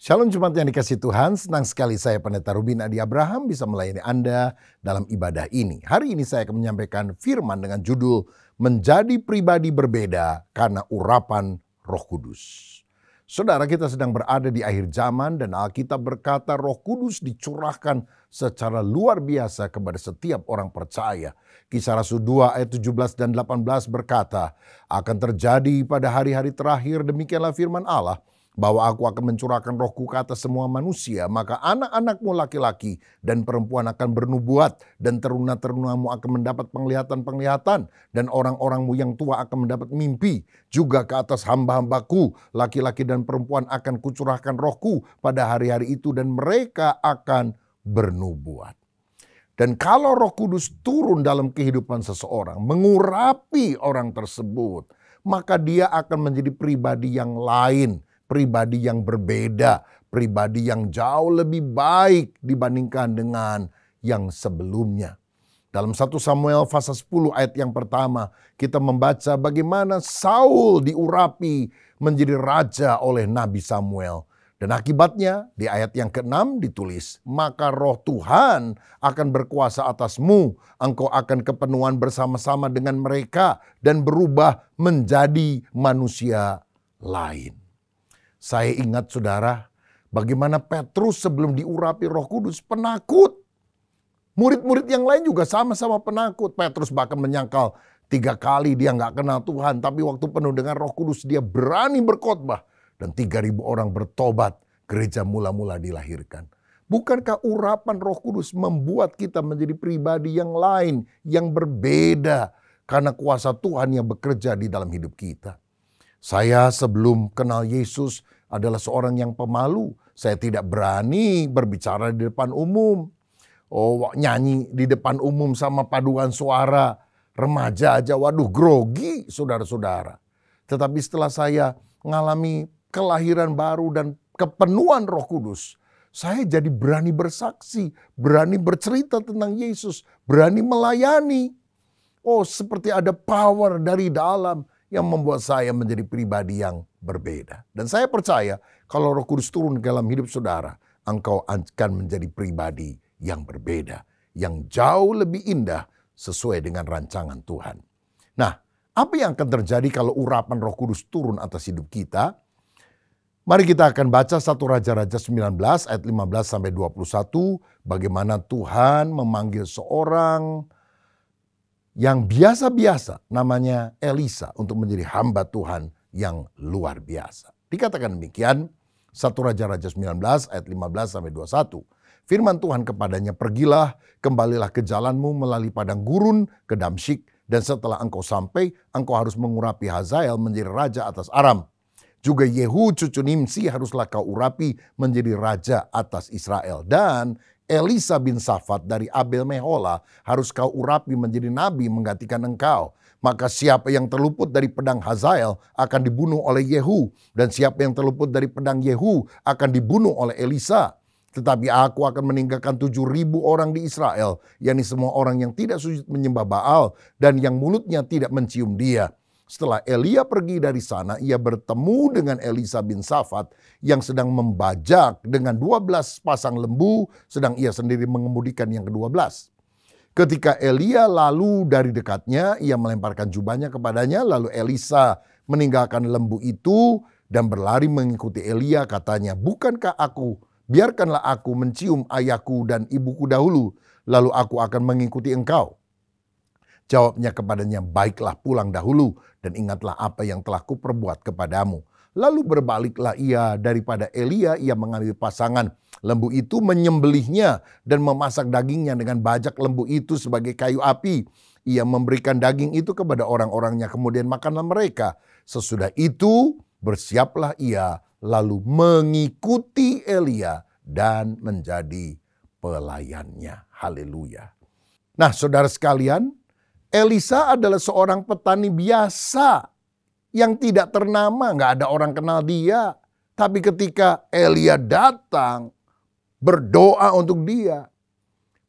Shalom Jemaat yang dikasih Tuhan, senang sekali saya Pendeta Ruben Adi Abraham bisa melayani Anda dalam ibadah ini. Hari ini saya akan menyampaikan firman dengan judul Menjadi Pribadi Berbeda Karena Urapan Roh Kudus. Saudara, kita sedang berada di akhir zaman dan Alkitab berkata Roh Kudus dicurahkan secara luar biasa kepada setiap orang percaya. Kisah Rasul 2 ayat 17 dan 18 berkata, akan terjadi pada hari-hari terakhir demikianlah firman Allah, bahwa aku akan mencurahkan rohku ke atas semua manusia, maka anak-anakmu laki-laki dan perempuan akan bernubuat, dan teruna-terunamu akan mendapat penglihatan-penglihatan, dan orang-orangmu yang tua akan mendapat mimpi. Juga ke atas hamba-hambaku, laki-laki dan perempuan akan kucurahkan rohku pada hari-hari itu, dan mereka akan bernubuat. Dan kalau Roh Kudus turun dalam kehidupan seseorang, mengurapi orang tersebut, maka dia akan menjadi pribadi yang lain, pribadi yang berbeda, pribadi yang jauh lebih baik dibandingkan dengan yang sebelumnya. Dalam 1 Samuel pasal 10 ayat yang pertama, kita membaca bagaimana Saul diurapi menjadi raja oleh Nabi Samuel. Dan akibatnya di ayat yang ke-6 ditulis, maka roh Tuhan akan berkuasa atasmu, engkau akan kepenuhan bersama-sama dengan mereka dan berubah menjadi manusia lain. Saya ingat saudara, bagaimana Petrus sebelum diurapi Roh Kudus penakut. Murid-murid yang lain juga sama-sama penakut. Petrus bahkan menyangkal 3 kali dia nggak kenal Tuhan. Tapi waktu penuh dengan Roh Kudus dia berani berkhotbah. Dan 3.000 orang bertobat, gereja mula-mula dilahirkan. Bukankah urapan Roh Kudus membuat kita menjadi pribadi yang lain, yang berbeda. Karena kuasa Tuhan yang bekerja di dalam hidup kita. Saya sebelum kenal Yesus adalah seorang yang pemalu. Saya tidak berani berbicara di depan umum. Nyanyi di depan umum sama paduan suara remaja aja, waduh grogi saudara-saudara. Tetapi setelah saya mengalami kelahiran baru dan kepenuhan Roh Kudus, saya jadi berani bersaksi, berani bercerita tentang Yesus, berani melayani. Seperti ada power dari dalam yang membuat saya menjadi pribadi yang berbeda. Dan saya percaya kalau Roh Kudus turun ke dalam hidup saudara, engkau akan menjadi pribadi yang berbeda, yang jauh lebih indah sesuai dengan rancangan Tuhan. Nah, apa yang akan terjadi kalau urapan Roh Kudus turun atas hidup kita? Mari kita akan baca 1 Raja-Raja 19 ayat 15-21, bagaimana Tuhan memanggil seorang yang biasa-biasa namanya Elisa untuk menjadi hamba Tuhan yang luar biasa. Dikatakan demikian, 1 Raja-Raja 19 ayat 15-21. Firman Tuhan kepadanya, pergilah, kembalilah ke jalanmu melalui padang gurun ke Damsyik, dan setelah engkau sampai, engkau harus mengurapi Hazael menjadi raja atas Aram. Juga Yehu cucu Nimsi haruslah kau urapi menjadi raja atas Israel. Dan Elisa bin Safat dari Abel Mehola harus kau urapi menjadi nabi menggantikan engkau. Maka siapa yang terluput dari pedang Hazael akan dibunuh oleh Yehu. Dan siapa yang terluput dari pedang Yehu akan dibunuh oleh Elisa. Tetapi aku akan meninggalkan 7.000 orang di Israel, yakni semua orang yang tidak sujud menyembah Baal dan yang mulutnya tidak mencium dia. Setelah Elia pergi dari sana, ia bertemu dengan Elisa bin Safat yang sedang membajak dengan 12 pasang lembu, sedang ia sendiri mengemudikan yang ke-12. Ketika Elia lalu dari dekatnya, ia melemparkan jubahnya kepadanya, lalu Elisa meninggalkan lembu itu dan berlari mengikuti Elia, katanya, biarkanlah aku mencium ayahku dan ibuku dahulu, lalu aku akan mengikuti engkau. Jawabnya kepadanya, baiklah pulang dahulu dan ingatlah apa yang telah kuperbuat kepadamu. Lalu berbaliklah ia daripada Elia, ia mengambil pasangan lembu itu, menyembelihnya dan memasak dagingnya dengan bajak lembu itu sebagai kayu api. Ia memberikan daging itu kepada orang-orangnya, kemudian makanlah mereka. Sesudah itu bersiaplah ia lalu mengikuti Elia dan menjadi pelayannya. Haleluya. Nah saudara sekalian, Elisa adalah seorang petani biasa yang tidak ternama, nggak ada orang kenal dia. Tapi ketika Elia datang, berdoa untuk dia,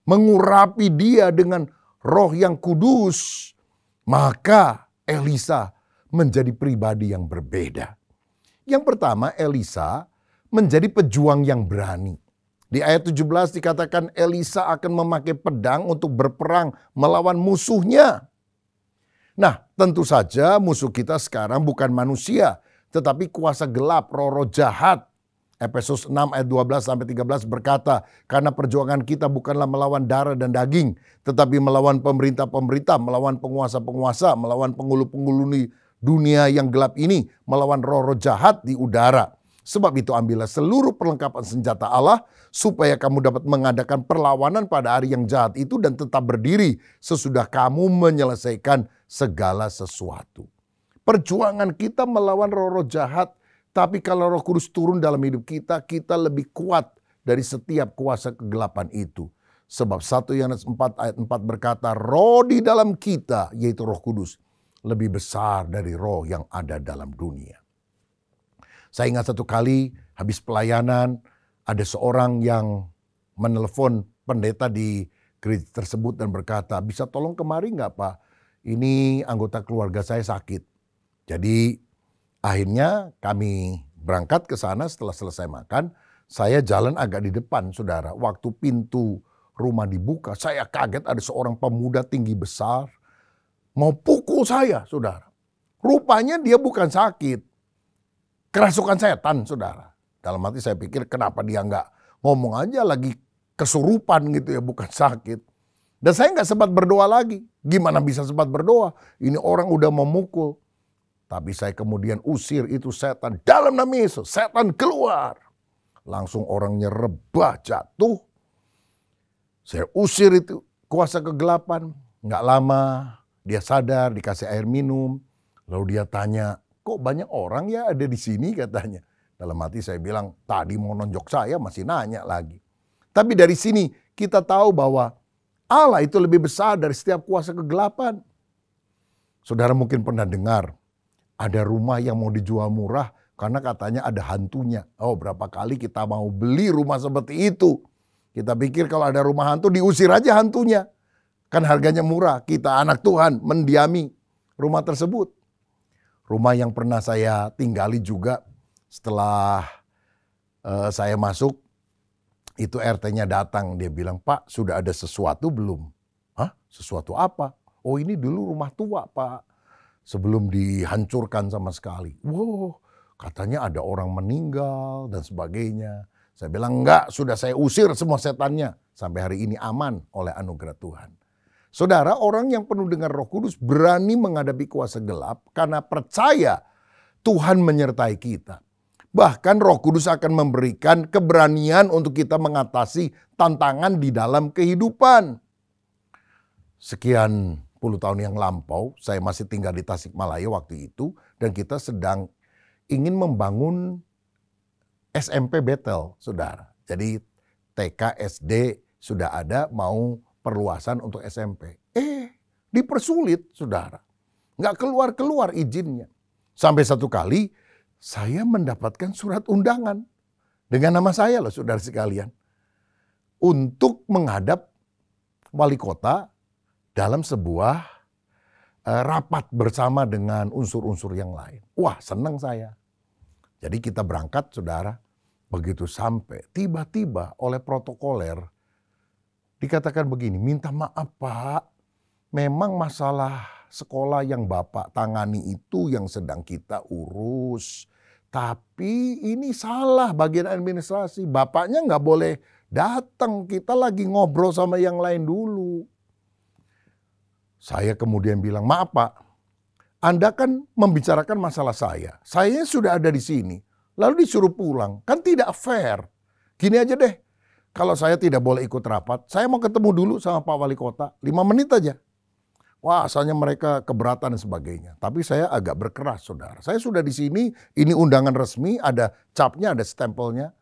mengurapi dia dengan roh yang kudus, maka Elisa menjadi pribadi yang berbeda. Yang pertama, Elisa menjadi pejuang yang berani. Di ayat 17 dikatakan Elisa akan memakai pedang untuk berperang melawan musuhnya. Nah, tentu saja musuh kita sekarang bukan manusia, tetapi kuasa gelap, roh-roh jahat. Efesus 6 ayat 12-13 berkata, karena perjuangan kita bukanlah melawan darah dan daging, tetapi melawan pemerintah-pemerintah, melawan penguasa-penguasa, melawan penghulu-penghulu dunia yang gelap ini, melawan roh-roh jahat di udara. Sebab itu ambillah seluruh perlengkapan senjata Allah supaya kamu dapat mengadakan perlawanan pada hari yang jahat itu dan tetap berdiri sesudah kamu menyelesaikan segala sesuatu. Perjuangan kita melawan roh-roh jahat, tapi kalau Roh Kudus turun dalam hidup kita, kita lebih kuat dari setiap kuasa kegelapan itu. Sebab 1 Yohanes 4 ayat 4 berkata, roh di dalam kita, yaitu Roh Kudus, lebih besar dari roh yang ada dalam dunia. Saya ingat satu kali habis pelayanan, ada seorang yang menelpon pendeta di gereja tersebut dan berkata, bisa tolong kemari nggak Pak? Ini anggota keluarga saya sakit. Jadi akhirnya kami berangkat ke sana setelah selesai makan. Saya jalan agak di depan, saudara. Waktu pintu rumah dibuka, saya kaget ada seorang pemuda tinggi besar mau pukul saya, saudara. Rupanya dia bukan sakit. Kerasukan setan, saudara. Dalam hati saya pikir kenapa dia nggak ngomong aja lagi kesurupan gitu ya, bukan sakit. Dan saya nggak sempat berdoa lagi. Gimana bisa sempat berdoa? Ini orang udah memukul. Tapi saya kemudian usir itu setan dalam nama Yesus. Setan keluar. Langsung orangnya rebah jatuh. Saya usir itu kuasa kegelapan. Nggak lama dia sadar, dikasih air minum. Lalu dia tanya, kok banyak orang ya ada di sini katanya. Dalam hati saya bilang, tadi mau nonjok saya masih nanya lagi. Tapi dari sini kita tahu bahwa Allah itu lebih besar dari setiap kuasa kegelapan. Saudara mungkin pernah dengar, ada rumah yang mau dijual murah karena katanya ada hantunya. Oh, berapa kali kita mau beli rumah seperti itu. Kita pikir kalau ada rumah hantu diusir aja hantunya. Kan harganya murah, kita anak Tuhan mendiami rumah tersebut. Rumah yang pernah saya tinggali juga setelah saya masuk, itu RT-nya datang. Dia bilang, Pak sudah ada sesuatu belum? Hah? Sesuatu apa? Oh ini dulu rumah tua Pak. Sebelum dihancurkan sama sekali. Wow, katanya ada orang meninggal dan sebagainya. Saya bilang enggak, sudah saya usir semua setannya. Sampai hari ini aman oleh anugerah Tuhan. Saudara, orang yang penuh dengan Roh Kudus berani menghadapi kuasa gelap karena percaya Tuhan menyertai kita. Bahkan Roh Kudus akan memberikan keberanian untuk kita mengatasi tantangan di dalam kehidupan. Sekian puluh tahun yang lampau, saya masih tinggal di Tasikmalaya waktu itu, dan kita sedang ingin membangun SMP Bethel, saudara. Jadi TK, SD sudah ada, mau perluasan untuk SMP. Dipersulit, saudara. Nggak keluar-keluar izinnya. Sampai satu kali saya mendapatkan surat undangan dengan nama saya loh, saudara sekalian. Untuk menghadap wali kota dalam sebuah rapat bersama dengan unsur-unsur yang lain. Wah, senang saya. Jadi kita berangkat, saudara. Begitu sampai, tiba-tiba oleh protokoler dikatakan begini, minta maaf Pak, memang masalah sekolah yang Bapak tangani itu yang sedang kita urus. Tapi ini salah bagian administrasi, Bapaknya nggak boleh datang, kita lagi ngobrol sama yang lain dulu. Saya kemudian bilang, maaf Pak, Anda kan membicarakan masalah saya sudah ada di sini, lalu disuruh pulang, kan tidak fair. Gini aja deh. Kalau saya tidak boleh ikut rapat, saya mau ketemu dulu sama Pak Wali Kota, 5 menit aja. Wah, asalnya mereka keberatan dan sebagainya. Tapi saya agak berkeras, saudara. Saya sudah di sini, ini undangan resmi, ada capnya, ada stempelnya.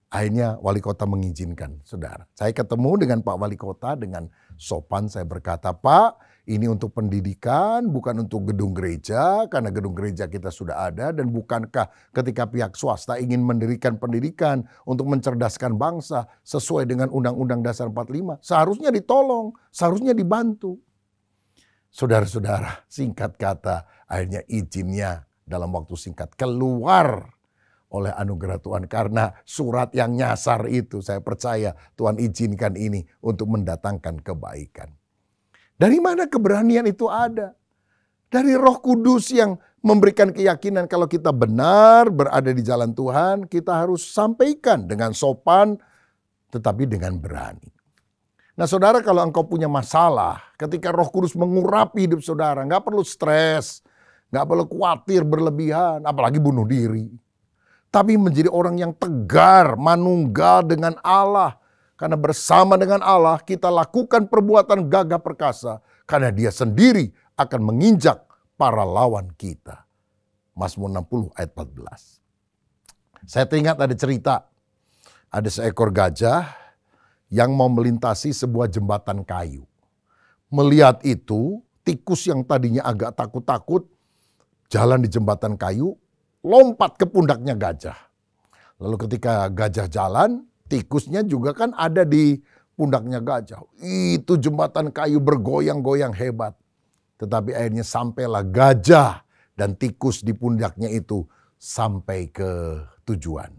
Akhirnya Wali Kota mengizinkan, saudara. Saya ketemu dengan Pak Wali Kota, dengan sopan saya berkata, Pak, ini untuk pendidikan, bukan untuk gedung gereja, karena gedung gereja kita sudah ada, dan bukankah ketika pihak swasta ingin mendirikan pendidikan untuk mencerdaskan bangsa sesuai dengan Undang-Undang Dasar 45, seharusnya ditolong, seharusnya dibantu. Saudara-saudara, singkat kata, akhirnya izinnya dalam waktu singkat keluar oleh anugerah Tuhan. Karena surat yang nyasar itu, saya percaya Tuhan izinkan ini untuk mendatangkan kebaikan. Dari mana keberanian itu ada? Dari Roh Kudus yang memberikan keyakinan kalau kita benar berada di jalan Tuhan, kita harus sampaikan dengan sopan tetapi dengan berani. Nah saudara, kalau engkau punya masalah, ketika Roh Kudus mengurapi hidup saudara, nggak perlu stres, nggak perlu khawatir berlebihan, apalagi bunuh diri. Tapi menjadi orang yang tegar, manunggal dengan Allah. Karena bersama dengan Allah kita lakukan perbuatan gagah perkasa. Karena Dia sendiri akan menginjak para lawan kita. Mazmur 60 ayat 14. Saya teringat ada cerita. Ada seekor gajah yang mau melintasi sebuah jembatan kayu. Melihat itu, tikus yang tadinya agak takut-takut jalan di jembatan kayu, lompat ke pundaknya gajah. Lalu ketika gajah jalan, tikusnya juga kan ada di pundaknya gajah. Itu jembatan kayu bergoyang-goyang hebat. Tetapi akhirnya sampailah gajah dan tikus di pundaknya itu sampai ke tujuan.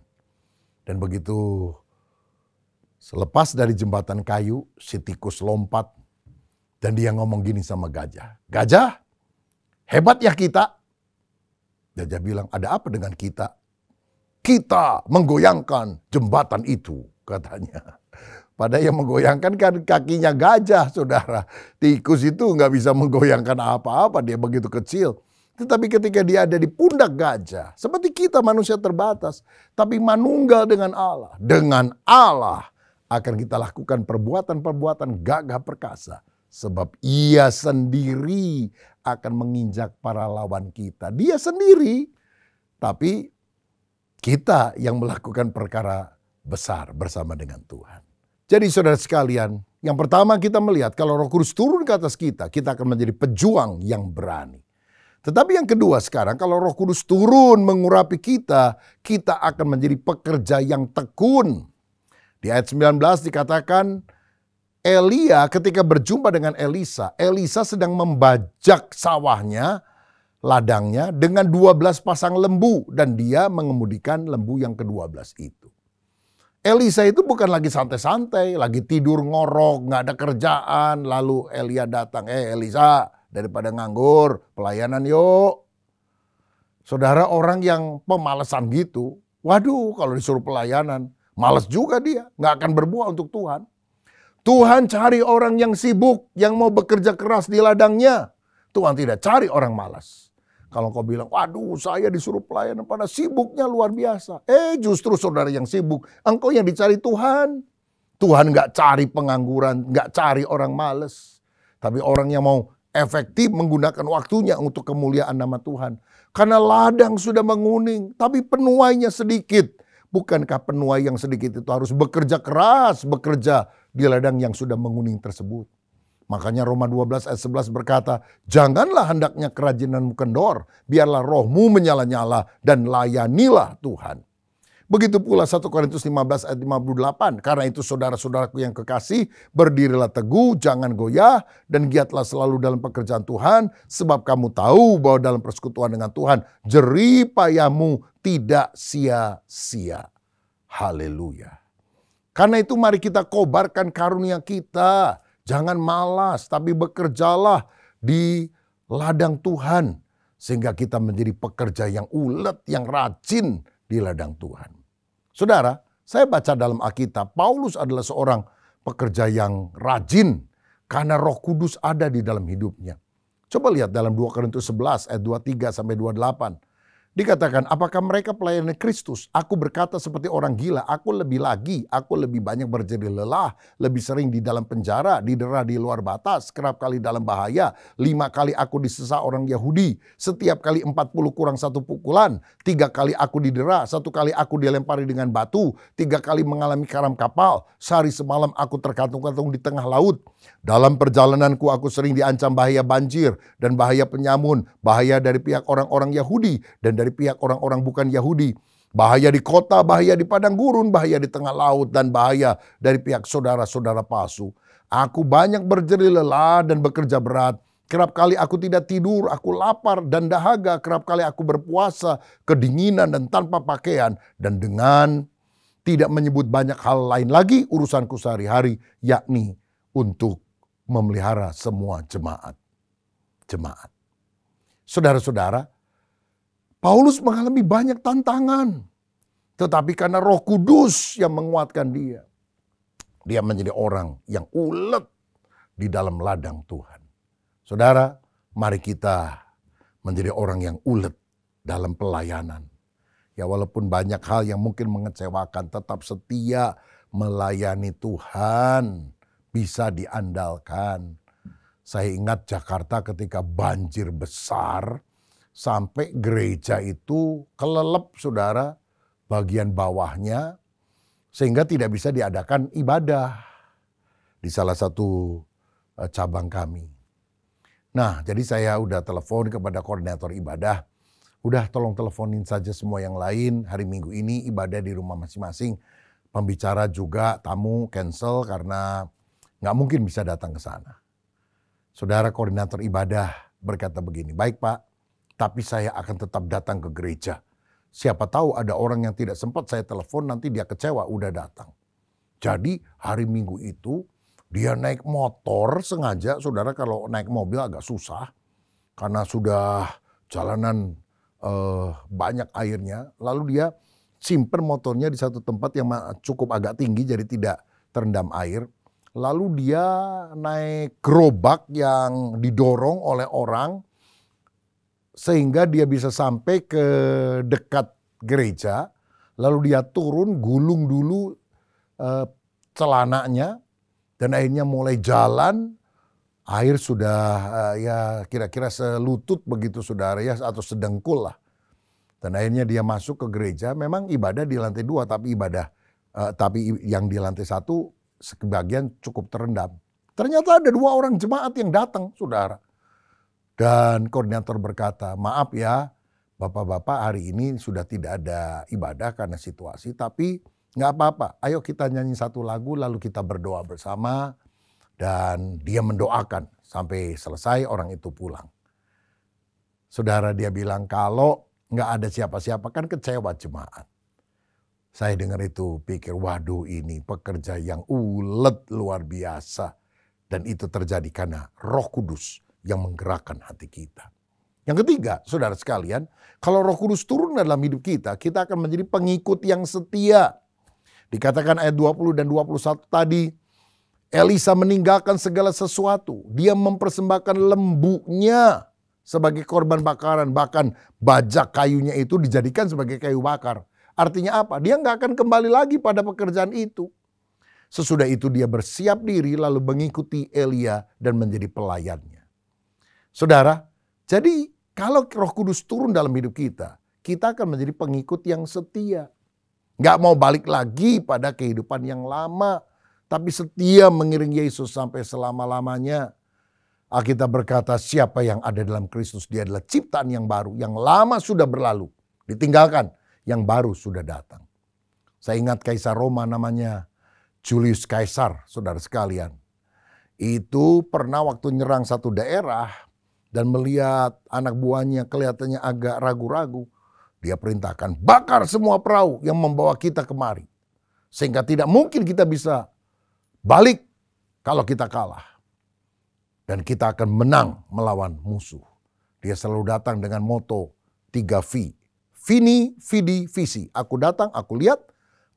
Dan begitu selepas dari jembatan kayu, si tikus lompat dan dia ngomong gini sama gajah. Gajah, hebat ya kita. Gajah bilang, ada apa dengan kita? Kita menggoyangkan jembatan itu, katanya. Padahal yang menggoyangkan kan kakinya gajah, saudara. Tikus itu nggak bisa menggoyangkan apa-apa, dia begitu kecil. Tetapi ketika dia ada di pundak gajah, seperti kita manusia terbatas, tapi manunggal dengan Allah. Dengan Allah akan kita lakukan perbuatan-perbuatan gagah perkasa. Sebab Ia sendiri akan menginjak para lawan kita. Dia sendiri, tapi kita yang melakukan perkara besar bersama dengan Tuhan. Jadi saudara sekalian, yang pertama kita melihat kalau Roh Kudus turun ke atas kita akan menjadi pejuang yang berani. Tetapi yang kedua sekarang, kalau Roh Kudus turun mengurapi kita akan menjadi pekerja yang tekun. Di ayat 19 dikatakan, Elia ketika berjumpa dengan Elisa, Elisa sedang membajak sawahnya, ladangnya dengan 12 pasang lembu. Dan dia mengemudikan lembu yang ke-12 itu. Elisa itu bukan lagi santai-santai, lagi tidur ngorok, gak ada kerjaan. Lalu Elia datang, Elisa, daripada nganggur, pelayanan yuk. Saudara, orang yang pemalasan gitu, waduh kalau disuruh pelayanan, malas juga dia, gak akan berbuah untuk Tuhan. Tuhan cari orang yang sibuk, yang mau bekerja keras di ladangnya. Tuhan tidak cari orang malas. Kalau kau bilang, waduh saya disuruh pelayanan pada sibuknya luar biasa. Justru saudara yang sibuk, engkau yang dicari Tuhan. Tuhan gak cari pengangguran, gak cari orang malas. Tapi orang yang mau efektif menggunakan waktunya untuk kemuliaan nama Tuhan. Karena ladang sudah menguning, tapi penuainya sedikit. Bukankah penuai yang sedikit itu harus bekerja keras, bekerja di ladang yang sudah menguning tersebut? Makanya Roma 12 ayat 11 berkata, janganlah hendaknya kerajinanmu kendor, biarlah rohmu menyala-nyala dan layanilah Tuhan. Begitu pula 1 Korintus 15 ayat 58. Karena itu saudara-saudaraku yang kekasih, berdirilah teguh, jangan goyah, dan giatlah selalu dalam pekerjaan Tuhan. Sebab kamu tahu bahwa dalam persekutuan dengan Tuhan, jerih payahmu tidak sia-sia. Haleluya. Karena itu mari kita kobarkan karunia kita. Jangan malas, tapi bekerjalah di ladang Tuhan. Sehingga kita menjadi pekerja yang ulet, yang rajin di ladang Tuhan. Saudara, saya baca dalam Alkitab, Paulus adalah seorang pekerja yang rajin karena Roh Kudus ada di dalam hidupnya. Coba lihat dalam 2 Korintus 11 ayat 23 sampai 28. Dikatakan, apakah mereka pelayan Kristus? Aku berkata seperti orang gila, aku lebih banyak berjerih lelah, lebih sering di dalam penjara, didera di luar batas, kerap kali dalam bahaya. 5 kali aku disesat orang Yahudi, setiap kali 40 kurang 1 pukulan. 3 kali aku didera, 1 kali aku dilempari dengan batu, 3 kali mengalami karam kapal. Sehari semalam aku tergantung-gantung di tengah laut. Dalam perjalananku aku sering diancam bahaya banjir dan bahaya penyamun, bahaya dari pihak orang-orang Yahudi dan dari pihak orang-orang bukan Yahudi. Bahaya di kota, bahaya di padang gurun, bahaya di tengah laut, dan bahaya dari pihak saudara-saudara palsu. Aku banyak berjerih lelah dan bekerja berat, Kerap kali aku tidak tidur, aku lapar dan dahaga. Kerap kali aku berpuasa, kedinginan dan tanpa pakaian. Dan dengan tidak menyebut banyak hal lain lagi urusanku sehari-hari, yakni untuk memelihara semua jemaat. Saudara-saudara, Paulus mengalami banyak tantangan. Tetapi karena Roh Kudus yang menguatkan dia, dia menjadi orang yang ulet di dalam ladang Tuhan. Saudara, mari kita menjadi orang yang ulet dalam pelayanan. Ya walaupun banyak hal yang mungkin mengecewakan, tetap setia melayani Tuhan, bisa diandalkan. Saya ingat Jakarta ketika banjir besar, sampai gereja itu kelelep saudara, bagian bawahnya, sehingga tidak bisa diadakan ibadah di salah satu cabang kami. Nah, jadi saya udah telepon kepada koordinator ibadah. Udah tolong teleponin saja semua yang lain. Hari Minggu ini ibadah di rumah masing-masing. Pembicara juga tamu cancel karena nggak mungkin bisa datang ke sana. Saudara koordinator ibadah berkata begini, baik Pak, tapi saya akan tetap datang ke gereja. Siapa tahu ada orang yang tidak sempat saya telepon, nanti dia kecewa udah datang. Jadi hari Minggu itu dia naik motor sengaja, saudara kalau naik mobil agak susah. Karena sudah jalanan banyak airnya. Lalu dia simpen motornya di satu tempat yang cukup agak tinggi jadi tidak terendam air. Lalu dia naik gerobak yang didorong oleh orang. Sehingga dia bisa sampai ke dekat gereja. Lalu dia turun, gulung dulu celananya. Dan akhirnya mulai jalan, air sudah ya kira-kira selutut begitu saudara ya, atau sedengkul lah. Dan akhirnya dia masuk ke gereja, memang ibadah di lantai 2, tapi yang di lantai 1 sebagian cukup terendam. Ternyata ada 2 orang jemaat yang datang saudara. Dan koordinator berkata, maaf ya bapak-bapak hari ini sudah tidak ada ibadah karena situasi, tapi nggak apa-apa, ayo kita nyanyi satu lagu lalu kita berdoa bersama. Dan dia mendoakan sampai selesai orang itu pulang. Saudara dia bilang kalau nggak ada siapa-siapa kan kecewa jemaat. Saya dengar itu pikir waduh ini pekerja yang ulet luar biasa. Dan itu terjadi karena Roh Kudus yang menggerakkan hati kita. Yang ketiga saudara sekalian, kalau Roh Kudus turun dalam hidup kita akan menjadi pengikut yang setia. Dikatakan ayat 20 dan 21 tadi, Elisa meninggalkan segala sesuatu. Dia mempersembahkan lembunya sebagai korban bakaran. Bahkan bajak kayunya itu dijadikan sebagai kayu bakar. Artinya apa? Dia nggak akan kembali lagi pada pekerjaan itu. Sesudah itu dia bersiap diri lalu mengikuti Elia dan menjadi pelayannya. Saudara, jadi kalau Roh Kudus turun dalam hidup kita akan menjadi pengikut yang setia. Nggak mau balik lagi pada kehidupan yang lama. Tapi setia mengiring Yesus sampai selama-lamanya. Alkitab berkata siapa yang ada dalam Kristus dia adalah ciptaan yang baru. Yang lama sudah berlalu. Ditinggalkan. Yang baru sudah datang. Saya ingat Kaisar Roma namanya Julius Caesar. Saudara sekalian. Itu pernah waktu nyerang satu daerah. Dan melihat anak buahnya kelihatannya agak ragu-ragu. Dia perintahkan bakar semua perahu yang membawa kita kemari. Sehingga tidak mungkin kita bisa balik kalau kita kalah. Dan kita akan menang melawan musuh. Dia selalu datang dengan moto 3V. Vini, vidi, visi. Aku datang, aku lihat,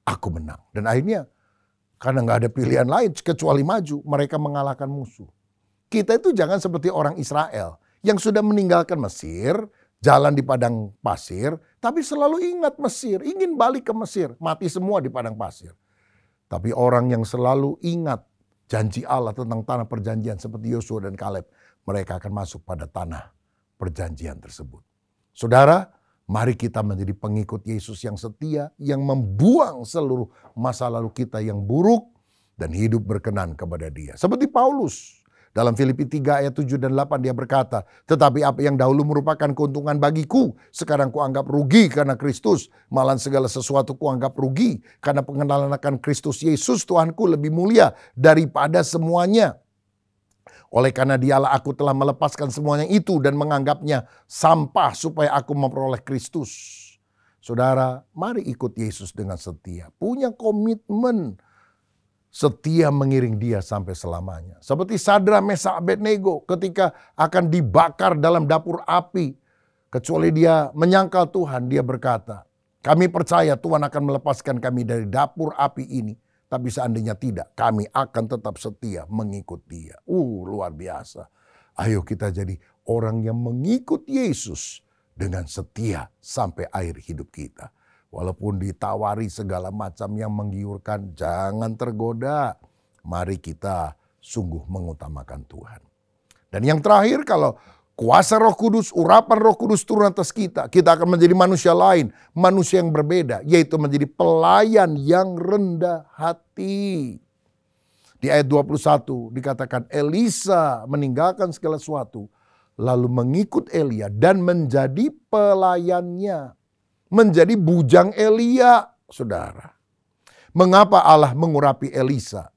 aku menang. Dan akhirnya karena gak ada pilihan lain kecuali maju. Mereka mengalahkan musuh. Kita itu jangan seperti orang Israel yang sudah meninggalkan Mesir. Jalan di padang pasir, tapi selalu ingat Mesir, ingin balik ke Mesir, mati semua di padang pasir. Tapi orang yang selalu ingat janji Allah tentang tanah perjanjian seperti Yosua dan Kaleb, mereka akan masuk pada tanah perjanjian tersebut. Saudara, mari kita menjadi pengikut Yesus yang setia, yang membuang seluruh masa lalu kita yang buruk dan hidup berkenan kepada Dia. Seperti Paulus. Dalam Filipi 3 ayat 7 dan 8 dia berkata, tetapi apa yang dahulu merupakan keuntungan bagiku, sekarang kuanggap rugi karena Kristus. Malah segala sesuatu kuanggap rugi karena pengenalan akan Kristus Yesus Tuhanku lebih mulia daripada semuanya. Oleh karena dialah aku telah melepaskan semuanya itu dan menganggapnya sampah supaya aku memperoleh Kristus. Saudara, mari ikut Yesus dengan setia. Punya komitmen setia mengiring dia sampai selamanya. Seperti Sadra, Mesak, Abednego ketika akan dibakar dalam dapur api. Kecuali dia menyangkal Tuhan, dia berkata, kami percaya Tuhan akan melepaskan kami dari dapur api ini. Tapi seandainya tidak, kami akan tetap setia mengikut dia. Luar biasa. Ayo kita jadi orang yang mengikut Yesus dengan setia sampai akhir hidup kita. Walaupun ditawari segala macam yang menggiurkan, jangan tergoda. Mari kita sungguh mengutamakan Tuhan. Dan yang terakhir, kalau kuasa Roh Kudus, urapan Roh Kudus turun atas kita, kita akan menjadi manusia lain, manusia yang berbeda, yaitu menjadi pelayan yang rendah hati. Di ayat 21 dikatakan Elisa meninggalkan segala sesuatu, lalu mengikut Elia dan menjadi pelayannya. Menjadi bujang Elia, saudara. Mengapa Allah mengurapi Elisa?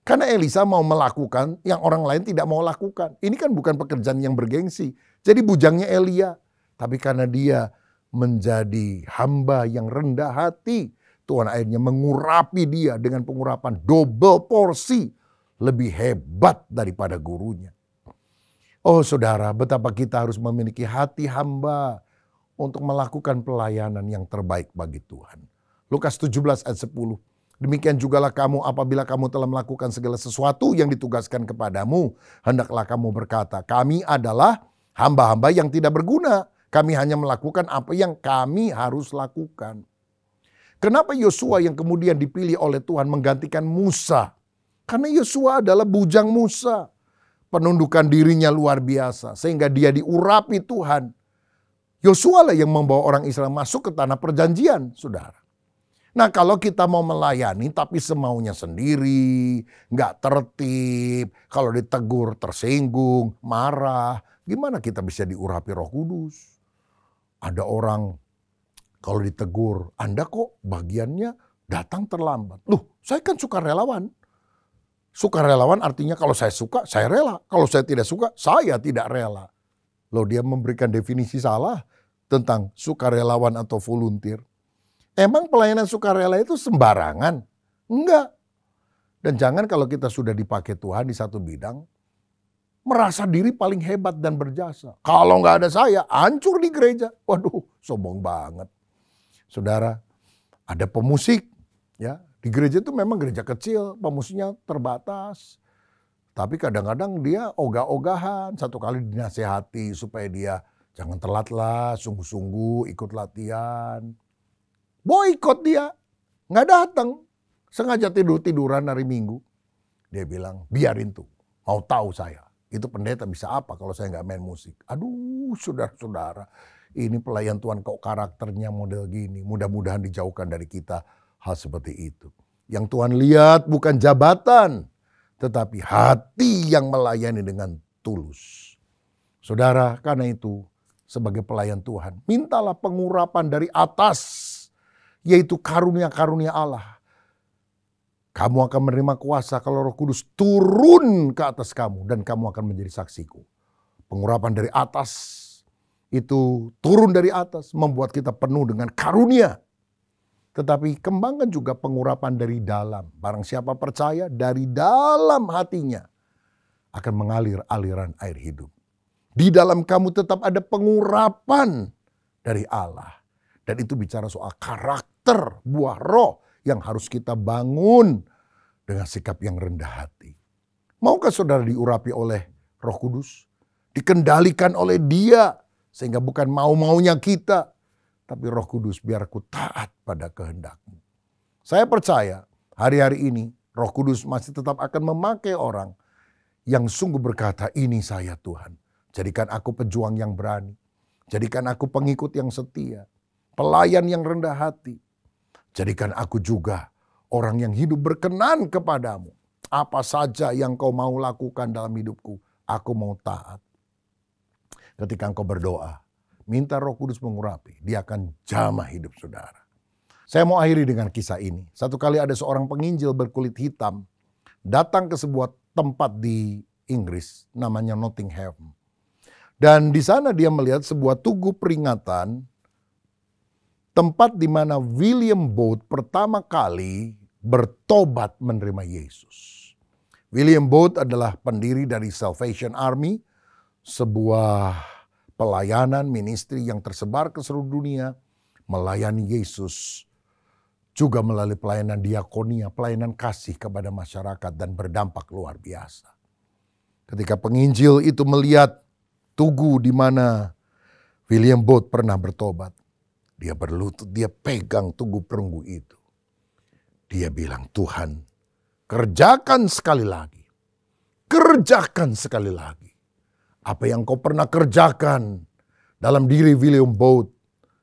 Karena Elisa mau melakukan yang orang lain tidak mau lakukan. Ini kan bukan pekerjaan yang bergengsi. Jadi bujangnya Elia. Tapi karena dia menjadi hamba yang rendah hati, Tuhan akhirnya mengurapi dia dengan pengurapan double porsi. Lebih hebat daripada gurunya. Oh saudara, betapa kita harus memiliki hati hamba untuk melakukan pelayanan yang terbaik bagi Tuhan. Lukas 17 ayat 10. Demikian jugalah kamu apabila kamu telah melakukan segala sesuatu yang ditugaskan kepadamu. Hendaklah kamu berkata, kami adalah hamba-hamba yang tidak berguna. Kami hanya melakukan apa yang kami harus lakukan. Kenapa Yosua yang kemudian dipilih oleh Tuhan menggantikan Musa? Karena Yosua adalah bujang Musa. Penundukan dirinya luar biasa. Sehingga dia diurapi Tuhan. Yosua lah yang membawa orang Israel masuk ke tanah perjanjian, saudara. Nah kalau kita mau melayani tapi semaunya sendiri, nggak tertib, kalau ditegur tersinggung, marah, gimana kita bisa diurapi Roh Kudus? Ada orang kalau ditegur, Anda kok bagiannya datang terlambat. Loh, saya kan sukarelawan. Sukarelawan artinya kalau saya suka, saya rela. Kalau saya tidak suka, saya tidak rela. Loh, dia memberikan definisi salah tentang sukarelawan atau volunteer. Emang pelayanan sukarela itu sembarangan? Enggak. Dan jangan kalau kita sudah dipakai Tuhan di satu bidang, merasa diri paling hebat dan berjasa. Kalau nggak ada saya, hancur di gereja. Waduh, sombong banget. Saudara, ada pemusik. Ya, di gereja itu memang gereja kecil, pemusiknya terbatas. Tapi kadang-kadang dia ogah-ogahan, satu kali dinasehati supaya dia jangan telat lah, sungguh-sungguh ikut latihan. Boikot dia, nggak datang. Sengaja tidur-tiduran hari Minggu. Dia bilang, biarin tuh, mau tahu saya. Itu pendeta bisa apa kalau saya nggak main musik. Aduh, saudara-saudara, ini pelayan Tuhan kok karakternya model gini. Mudah-mudahan dijauhkan dari kita hal seperti itu. Yang Tuhan lihat bukan jabatan, tetapi hati yang melayani dengan tulus. Saudara, karena itu sebagai pelayan Tuhan, mintalah pengurapan dari atas, yaitu karunia-karunia Allah. Kamu akan menerima kuasa kalau Roh Kudus turun ke atas kamu dan kamu akan menjadi saksiku. Pengurapan dari atas itu turun dari atas membuat kita penuh dengan karunia. Tetapi kembangkan juga pengurapan dari dalam. Barang siapa percaya, dari dalam hatinya akan mengalir aliran air hidup. Di dalam kamu tetap ada pengurapan dari Allah. Dan itu bicara soal karakter buah roh yang harus kita bangun dengan sikap yang rendah hati. Maukah saudara diurapi oleh Roh Kudus? Dikendalikan oleh Dia sehingga bukan mau-maunya kita. Tapi Roh Kudus, biar aku taat pada kehendak-Mu. Saya percaya hari-hari ini Roh Kudus masih tetap akan memakai orang yang sungguh berkata, ini saya Tuhan. Jadikan aku pejuang yang berani. Jadikan aku pengikut yang setia. Pelayan yang rendah hati. Jadikan aku juga orang yang hidup berkenan kepadamu. Apa saja yang kau mau lakukan dalam hidupku, aku mau taat. Ketika engkau berdoa, minta Roh Kudus mengurapi, dia akan jamah hidup saudara. Saya mau akhiri dengan kisah ini. Satu kali ada seorang penginjil berkulit hitam datang ke sebuah tempat di Inggris, namanya Nottingham. Dan di sana dia melihat sebuah tugu peringatan, tempat di mana William Booth pertama kali bertobat menerima Yesus. William Booth adalah pendiri dari Salvation Army, sebuah pelayanan ministry yang tersebar ke seluruh dunia, melayani Yesus, juga melalui pelayanan diakonia, pelayanan kasih kepada masyarakat dan berdampak luar biasa. Ketika penginjil itu melihat tugu di mana William Booth pernah bertobat, dia berlutut, dia pegang tugu perunggu itu. Dia bilang, Tuhan, kerjakan sekali lagi. Kerjakan sekali lagi. Apa yang kau pernah kerjakan dalam diri William Booth,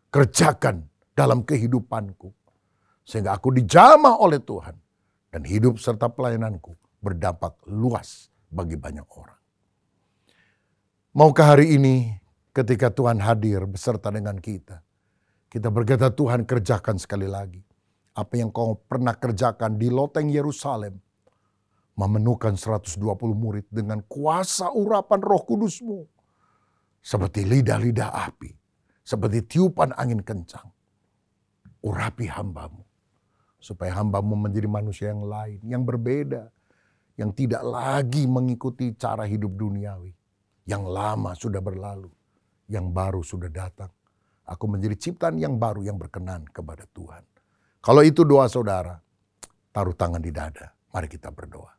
kerjakan dalam kehidupanku. Sehingga aku dijamah oleh Tuhan. Dan hidup serta pelayananku berdampak luas bagi banyak orang. Maukah hari ini ketika Tuhan hadir beserta dengan kita berkata, Tuhan kerjakan sekali lagi. Apa yang kau pernah kerjakan di loteng Yerusalem, memenuhkan 120 murid dengan kuasa urapan Roh Kudus-Mu. Seperti lidah-lidah api, seperti tiupan angin kencang. Urapi hamba-Mu, supaya hamba-Mu menjadi manusia yang lain, yang berbeda, yang tidak lagi mengikuti cara hidup duniawi. Yang lama sudah berlalu, yang baru sudah datang. Aku menjadi ciptaan yang baru yang berkenan kepada Tuhan. Kalau itu doa saudara, taruh tangan di dada. Mari kita berdoa.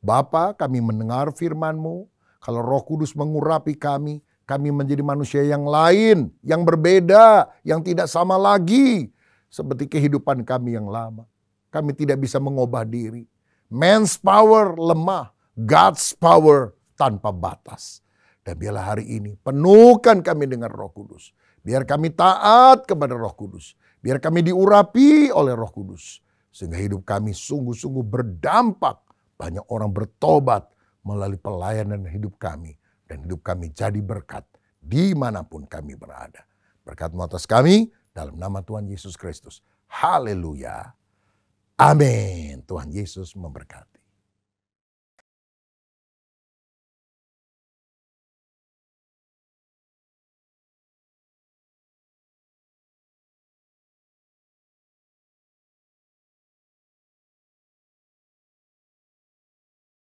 Bapa, kami mendengar firman-Mu. Kalau Roh Kudus mengurapi kami menjadi manusia yang lain, yang berbeda, yang tidak sama lagi. Seperti kehidupan kami yang lama. Kami tidak bisa mengubah diri. Man's power lemah, God's power tanpa batas. Dan biarlah hari ini penuhkan kami dengan Roh Kudus. Biar kami taat kepada Roh Kudus. Biar kami diurapi oleh Roh Kudus. Sehingga hidup kami sungguh-sungguh berdampak. Banyak orang bertobat melalui pelayanan hidup kami. Dan hidup kami jadi berkat dimanapun kami berada. Berkat-Mu atas kami dalam nama Tuhan Yesus Kristus. Haleluya. Amin. Tuhan Yesus memberkati.